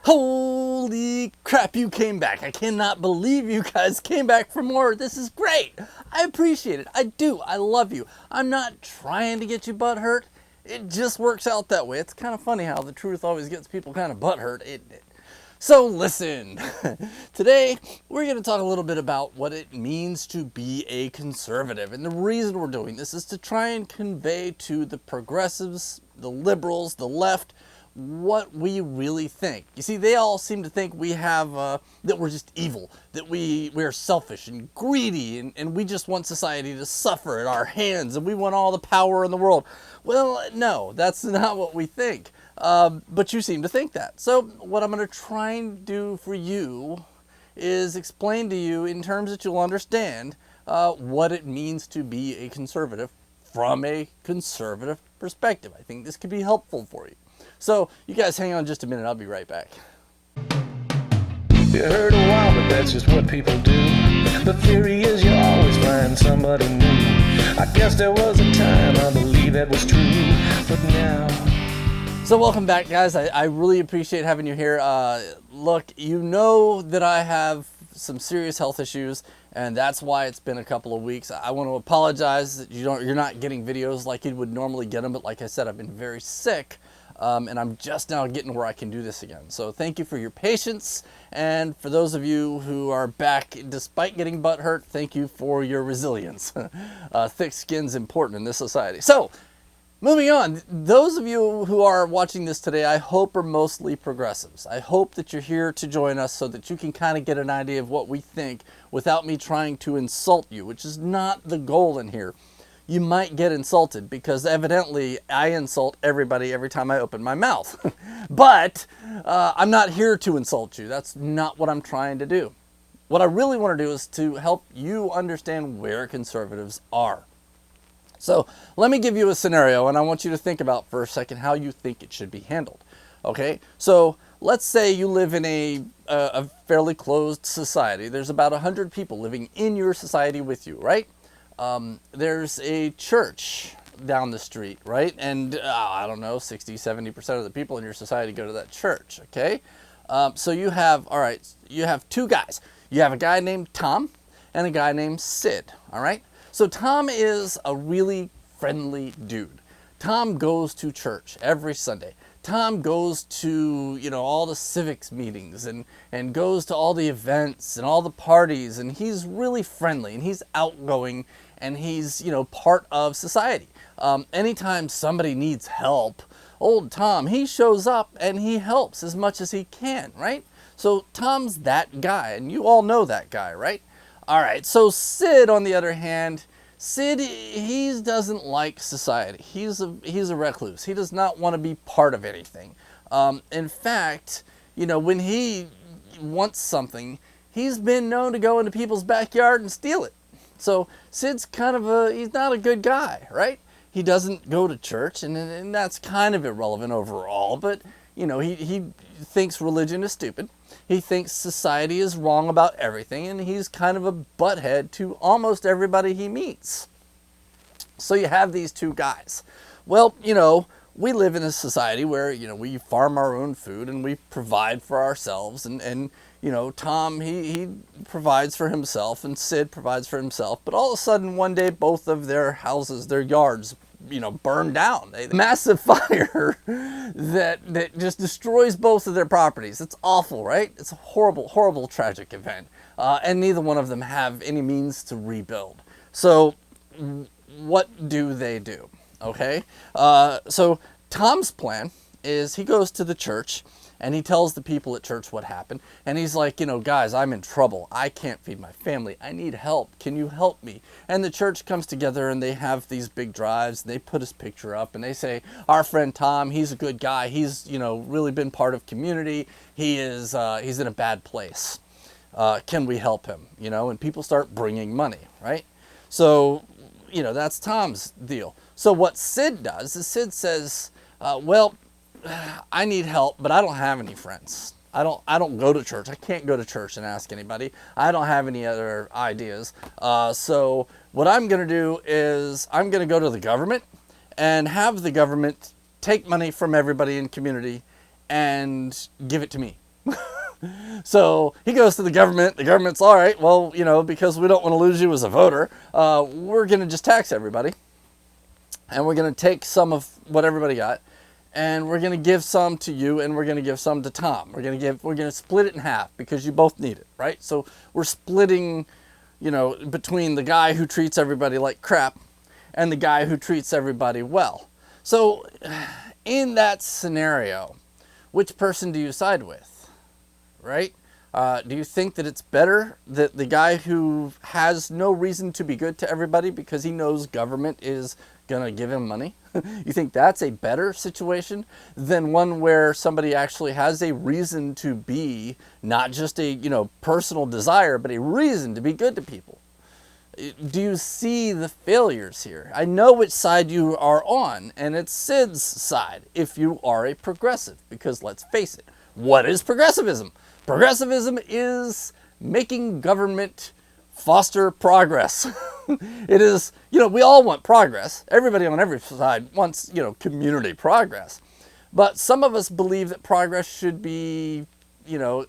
Holy crap, you came back. I cannot believe you guys came back for more. This is great. I appreciate it. I do. I love you. I'm not trying to get you butthurt. It just works out that way. It's kind of funny how the truth always gets people kind of butthurt. So listen, today we're going to talk a little bit about what it means to be a conservative. And the reason we're doing this is to try and convey to the progressives, the liberals, the left, what we really think. You see, they all seem to think we have, that we're just evil, that we're selfish and greedy, and we just want society to suffer at our hands, and we want all the power in the world. Well, no, that's not what we think. But you seem to think that. So what I'm going to try and do for you is explain to you in terms that you'll understand what it means to be a conservative from a conservative perspective. I think this could be helpful for you. So you guys hang on just a minute. I'll be right back. You heard a while, but that's just what people do. The theory is you always find somebody new. I guess there was a time I believe that was true, but now... So welcome back, guys. I really appreciate having you here. Look, you know that I have some serious health issues, and that's why it's been a couple of weeks. I want to apologize that you're not getting videos like you would normally get them, but like I said, I've been very sick. And I'm just now getting where I can do this again. So thank you for your patience. And for those of you who are back despite getting butt hurt, thank you for your resilience. Thick skin's important in this society. So moving on, those of you who are watching this today, I hope are mostly progressives. I hope that you're here to join us so that you can kind of get an idea of what we think without me trying to insult you, which is not the goal in here. You might get insulted because evidently I insult everybody every time I open my mouth. But I'm not here to insult you. That's not what I'm trying to do. What I really want to do is to help you understand where conservatives are. So let me give you a scenario, and I want you to think about for a second how you think it should be handled. Okay, so let's say you live in a fairly closed society. There's about 100 people living in your society with you, right? There's a church down the street, right? And I don't know, 60-70% of the people in your society go to that church, okay? So you have, all right, you have two guys. You have a guy named Tom and a guy named Sid, all right? So Tom is a really friendly dude. Tom goes to church every Sunday. Tom goes to, all the civics meetings and goes to all the events and all the parties, and he's really friendly and he's outgoing and he's, part of society. Anytime somebody needs help, old Tom, he shows up and he helps as much as he can, right? So Tom's that guy, and you all know that guy, right? All right, so Sid, on the other hand, Sid, he doesn't like society. He's a recluse. He does not want to be part of anything. In fact, when he wants something, he's been known to go into people's backyard and steal it. So Sid's he's not a good guy, right? He doesn't go to church, and that's kind of irrelevant overall, but, he thinks religion is stupid. He thinks society is wrong about everything, and he's kind of a butthead to almost everybody he meets. So you have these two guys. Well, we live in a society where, we farm our own food and we provide for ourselves, and Tom, he provides for himself, and Sid provides for himself. But all of a sudden, one day, both of their houses, their yards, burned down. A massive fire that just destroys both of their properties. It's awful, right? It's a horrible, horrible, tragic event. And neither one of them have any means to rebuild. So what do they do? Okay? So Tom's plan is he goes to the church and he tells the people at church what happened. And he's like, guys, I'm in trouble. I can't feed my family. I need help. Can you help me? And the church comes together and they have these big drives. And they put his picture up and they say, our friend Tom, he's a good guy. He's, really been part of community. He's in a bad place. Can we help him? And people start bringing money, right? So, that's Tom's deal. So what Sid does is Sid says, well, I need help, but I don't have any friends. I don't go to church. I can't go to church and ask anybody. I don't have any other ideas. So what I'm going to do is I'm going to go to the government and have the government take money from everybody in community and give it to me. So he goes to the government. The government's all right. Well, because we don't want to lose you as a voter, we're going to just tax everybody. And we're going to take some of what everybody got. And we're going to give some to you, and we're going to give some to Tom. We're going to split it in half because you both need it, right? So we're splitting, between the guy who treats everybody like crap and the guy who treats everybody well. So in that scenario, which person do you side with, right? Do you think that it's better that the guy who has no reason to be good to everybody because he knows government is going to give him money? You think that's a better situation than one where somebody actually has a reason to be, not just a, personal desire, but a reason to be good to people? Do you see the failures here? I know which side you are on, and it's Sid's side if you are a progressive, because let's face it, what is progressivism? Progressivism is making government foster progress. It is, we all want progress. Everybody on every side wants, community progress. But some of us believe that progress should be,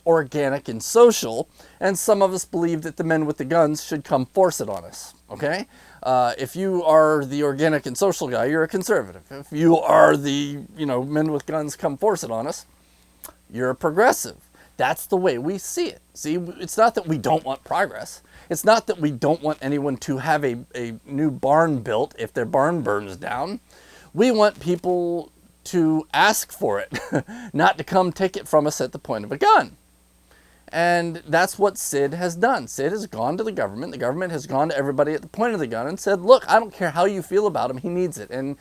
organic and social. And some of us believe that the men with the guns should come force it on us. Okay? If you are the organic and social guy, you're a conservative. If you are the, men with guns come force it on us, you're a progressive. That's the way we see it. See, it's not that we don't want progress. It's not that we don't want anyone to have a new barn built if their barn burns down. We want people to ask for it, not to come take it from us at the point of a gun. And that's what Sid has done. Sid has gone to the government. The government has gone to everybody at the point of the gun and said, look, I don't care how you feel about him. He needs it. And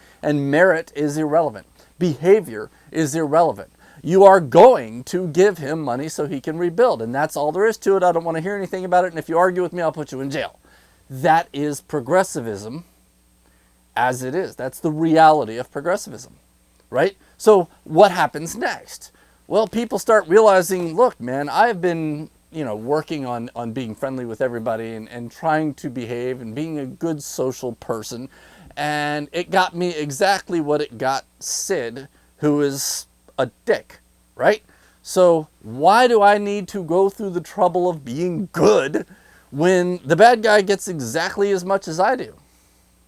merit is irrelevant. Behavior is irrelevant. You are going to give him money so he can rebuild. And that's all there is to it. I don't want to hear anything about it. And if you argue with me, I'll put you in jail. That is progressivism as it is. That's the reality of progressivism, right? So what happens next? Well, people start realizing, look, man, I've been, working on being friendly with everybody and trying to behave and being a good social person. And it got me exactly what it got Sid, who is a dick, right? So why do I need to go through the trouble of being good when the bad guy gets exactly as much as I do,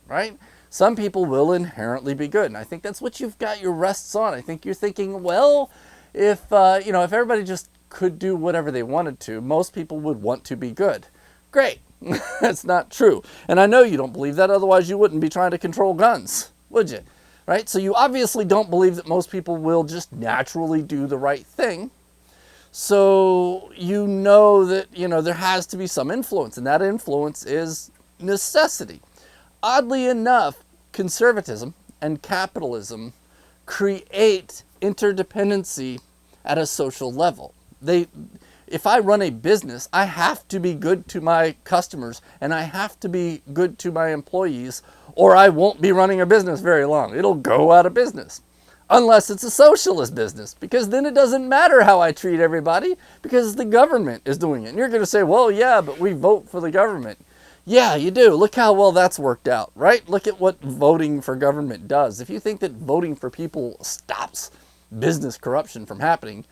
right? Some people will inherently be good, and I think that's what you've got your rests on. I think you're thinking, well, if everybody just could do whatever they wanted to, most people would want to be good. Great. That's not true. And I know you don't believe that, otherwise you wouldn't be trying to control guns, would you? Right? So you obviously don't believe that most people will just naturally do the right thing. So you know that, there has to be some influence, and that influence is necessity. Oddly enough, conservatism and capitalism create interdependency at a social level. If I run a business, I have to be good to my customers and I have to be good to my employees, or I won't be running a business very long. It'll go out of business. Unless it's a socialist business, because then it doesn't matter how I treat everybody because the government is doing it. And you're going to say, well, yeah, but we vote for the government. Yeah, you do. Look how well that's worked out, right? Look at what voting for government does. If you think that voting for people stops business corruption from happening,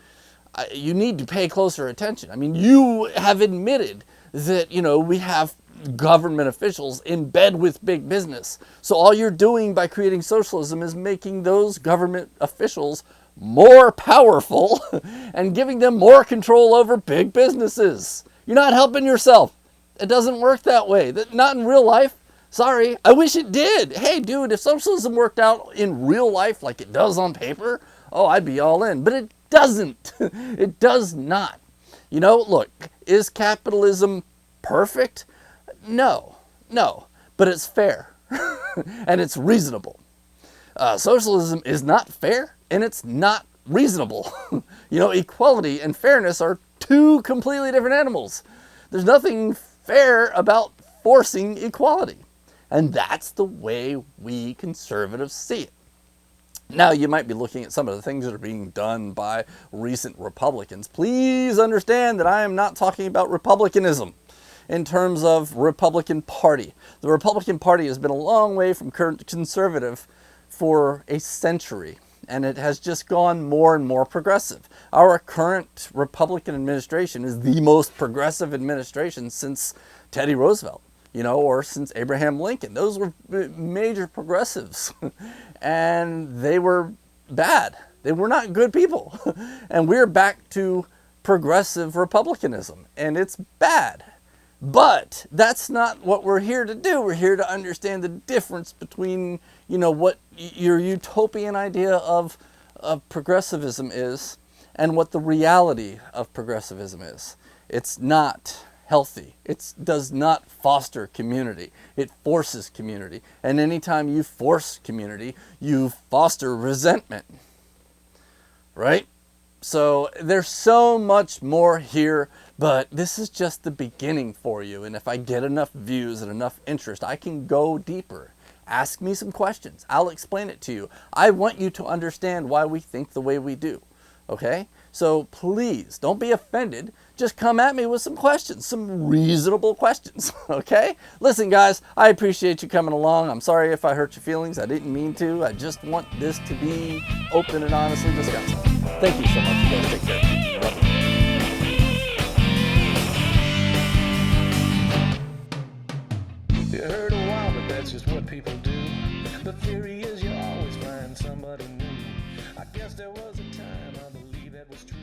you need to pay closer attention. I mean, you have admitted that, we have government officials in bed with big business. So all you're doing by creating socialism is making those government officials more powerful and giving them more control over big businesses. You're not helping yourself. It doesn't work that way. Not in real life. Sorry. I wish it did. Hey, dude, if socialism worked out in real life like it does on paper, oh, I'd be all in. But it doesn't. It does not. Look, is capitalism perfect? No, but it's fair and it's reasonable. Socialism is not fair and it's not reasonable. Equality and fairness are two completely different animals. There's nothing fair about forcing equality. And that's the way we conservatives see it. Now, you might be looking at some of the things that are being done by recent Republicans. Please understand that I am not talking about republicanism in terms of Republican Party. The Republican Party has been a long way from conservative for a century. and it has just gone more and more progressive. Our current Republican administration is the most progressive administration since Teddy Roosevelt, or since Abraham Lincoln. Those were major progressives, and they were bad. They were not good people. And we're back to progressive republicanism, and it's bad. But that's not what we're here to do. We're here to understand the difference between, what your utopian idea of progressivism is and what the reality of progressivism is. It's not healthy. It does not foster community. It forces community. And anytime you force community, you foster resentment. Right? So there's so much more here, but this is just the beginning for you. And if I get enough views and enough interest, I can go deeper. Ask me some questions. I'll explain it to you. I want you to understand why we think the way we do. Okay? So please don't be offended. Just come at me with some questions, some reasonable questions. Okay? Listen, guys, I appreciate you coming along. I'm sorry if I hurt your feelings. I didn't mean to. I just want this to be open and honestly discussed. Thank you so much. You guys take care. Love you. You heard a while, but that's just what people do. The theory is you always find somebody new. I guess there was a time I believe that was true.